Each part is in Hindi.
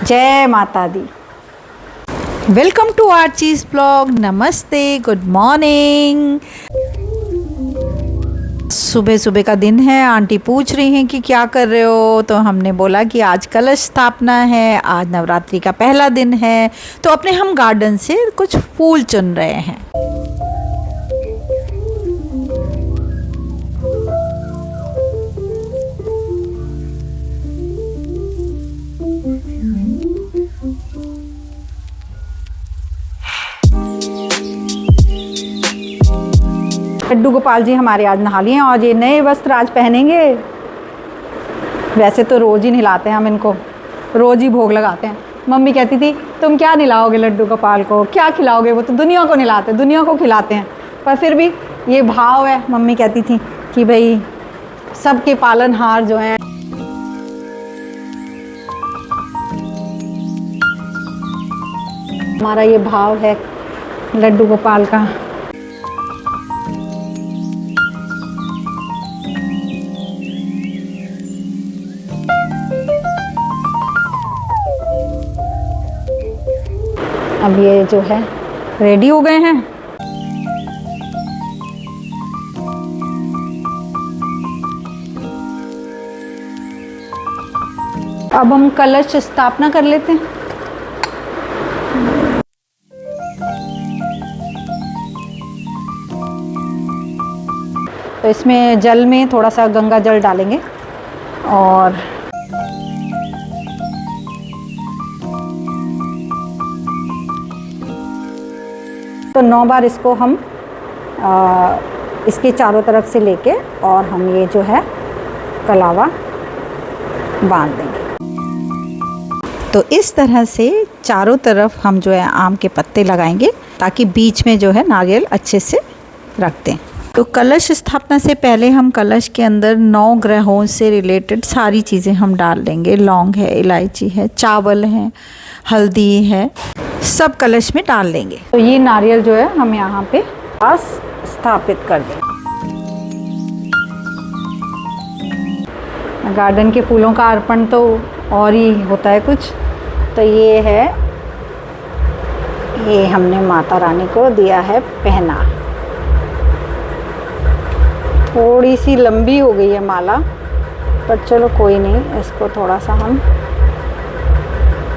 जय माता दी। Welcome to Archie's blog. नमस्ते, गुड मॉर्निंग। सुबह सुबह का दिन है। आंटी पूछ रही हैं कि क्या कर रहे हो, तो हमने बोला कि आज कलश स्थापना है, आज नवरात्रि का पहला दिन है, तो अपने हम गार्डन से कुछ फूल चुन रहे हैं। लड्डू गोपाल जी हमारे आज नहा लिए और ये नए वस्त्र आज पहनेंगे। वैसे तो रोज़ ही नहलाते हैं हम इनको, रोज़ ही भोग लगाते हैं। मम्मी कहती थी तुम क्या नहलाओगे लड्डू गोपाल को, क्या खिलाओगे, वो तो दुनिया को नहलाते, दुनिया को खिलाते हैं। पर फिर भी ये भाव है, मम्मी कहती थी कि भाई सबके पालनहार जो हैं। हमारा ये भाव है लड्डू गोपाल का। अब ये जो है रेडी हो गए हैं। अब हम कलश स्थापना कर लेते हैं। तो इसमें जल में थोड़ा सा गंगा जल डालेंगे और तो 9 बार इसको हम इसके चारों तरफ से लेके और हम ये जो है कलावा बांध देंगे। तो इस तरह से चारों तरफ हम जो है आम के पत्ते लगाएंगे ताकि बीच में जो है नारियल अच्छे से रख दें। तो कलश स्थापना से पहले हम कलश के अंदर 9 ग्रहों से रिलेटेड सारी चीज़ें हम डाल देंगे। लौंग है, इलायची है, चावल है, हल्दी है, सब कलश में डाल देंगे। तो ये नारियल जो है हम यहाँ पे पास स्थापित कर दें। गार्डन के फूलों का अर्पण तो और ही होता है कुछ। तो ये है, ये हमने माता रानी को दिया है पहना। थोड़ी सी लंबी हो गई है माला, पर चलो कोई नहीं, इसको थोड़ा सा हम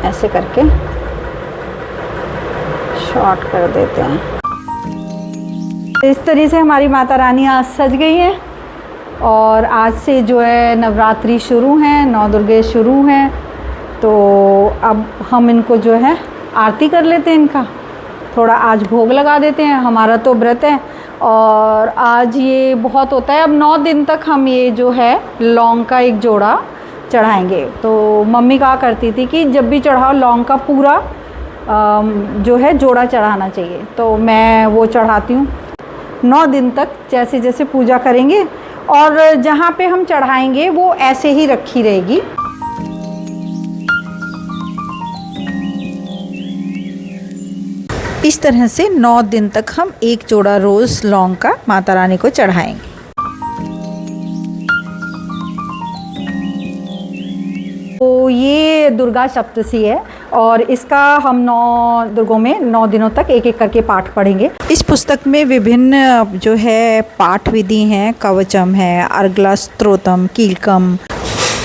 ऐसे करके शॉर्ट कर देते हैं। इस तरीके से हमारी माता रानी आज सज गई हैं और आज से जो है नवरात्रि शुरू हैं, 9 दुर्गे शुरू हैं। तो अब हम इनको जो है आरती कर लेते हैं, इनका थोड़ा आज भोग लगा देते हैं। हमारा तो व्रत है और आज ये बहुत होता है। अब 9 दिन तक हम ये जो है लौंग का एक जोड़ा चढ़ाएंगे। तो मम्मी कहा करती थी कि जब भी चढ़ाओ लौंग का पूरा जो है जोड़ा चढ़ाना चाहिए। तो मैं वो चढ़ाती हूँ 9 दिन तक, जैसे जैसे पूजा करेंगे। और जहाँ पे हम चढ़ाएंगे वो ऐसे ही रखी रहेगी। इस तरह से 9 दिन तक हम एक जोड़ा रोज लौंग का माता रानी को चढ़ाएंगे। तो ये दुर्गा सप्तशी है और इसका हम 9 दुर्गों में 9 दिनों तक एक एक करके पाठ पढ़ेंगे। इस पुस्तक में विभिन्न जो है पाठ विधि हैं। कवचम है, अर्गला स्तोत्रम, कीलकम,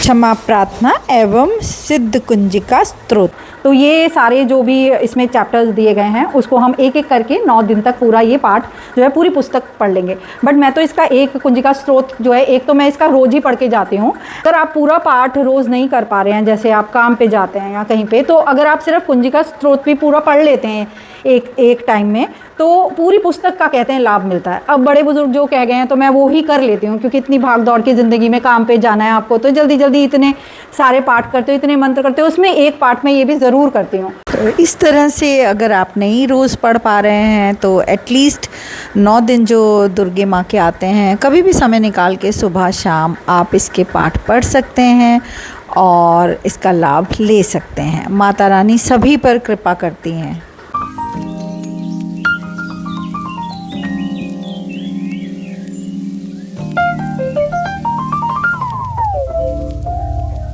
क्षमा प्रार्थना एवं सिद्ध कुंजिका स्तोत्र। तो ये सारे जो भी इसमें चैप्टर्स दिए गए हैं उसको हम एक एक करके 9 दिन तक पूरा ये पाठ जो है पूरी पुस्तक पढ़ लेंगे। बट मैं तो इसका एक कुंजिका स्तोत्र जो है एक तो मैं इसका रोज़ ही पढ़ के जाती हूँ। अगर आप पूरा पाठ रोज़ नहीं कर पा रहे हैं, जैसे आप काम पे जाते हैं या कहीं पे, तो अगर आप सिर्फ कुंजिका स्तोत्र भी पूरा पढ़ लेते हैं एक टाइम में, तो पूरी पुस्तक का कहते हैं लाभ मिलता है। अब बड़े बुजुर्ग जो कह गए हैं तो मैं वो ही कर लेती हूँ, क्योंकि इतनी भाग दौड़ की ज़िंदगी में काम पे जाना है आपको, तो जल्दी जल्दी इतने सारे पाठ करते हो, इतने मंत्र करते हो, उसमें एक पाठ में ये भी ज़रूर करती हूँ। तो इस तरह से अगर आप नहीं रोज़ पढ़ पा रहे हैं तो एटलीस्ट 9 दिन जो दुर्गे माँ के आते हैं, कभी भी समय निकाल के सुबह शाम आप इसके पाठ पढ़ सकते हैं और इसका लाभ ले सकते हैं। माता रानी सभी पर कृपा करती हैं।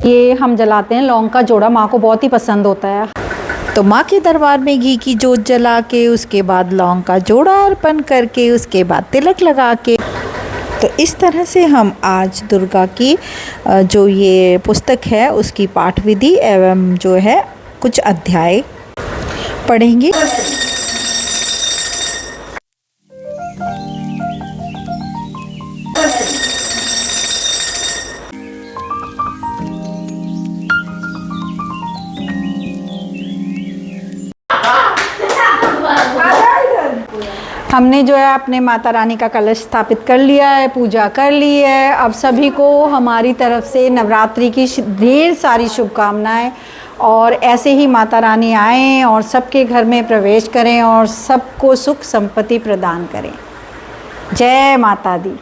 ये हम जलाते हैं लौंग का जोड़ा, माँ को बहुत ही पसंद होता है। तो माँ के दरबार में घी की जोत जला के उसके बाद लौंग का जोड़ा अर्पण करके उसके बाद तिलक लगा के, तो इस तरह से हम आज दुर्गा की जो ये पुस्तक है उसकी पाठ विधि एवं जो है कुछ अध्याय पढ़ेंगे। हमने जो है अपने माता रानी का कलश स्थापित कर लिया है, पूजा कर ली है। अब सभी को हमारी तरफ से नवरात्रि की ढेर सारी शुभकामनाएं, और ऐसे ही माता रानी आएँ और सबके घर में प्रवेश करें और सबको सुख संपत्ति प्रदान करें। जय माता दी।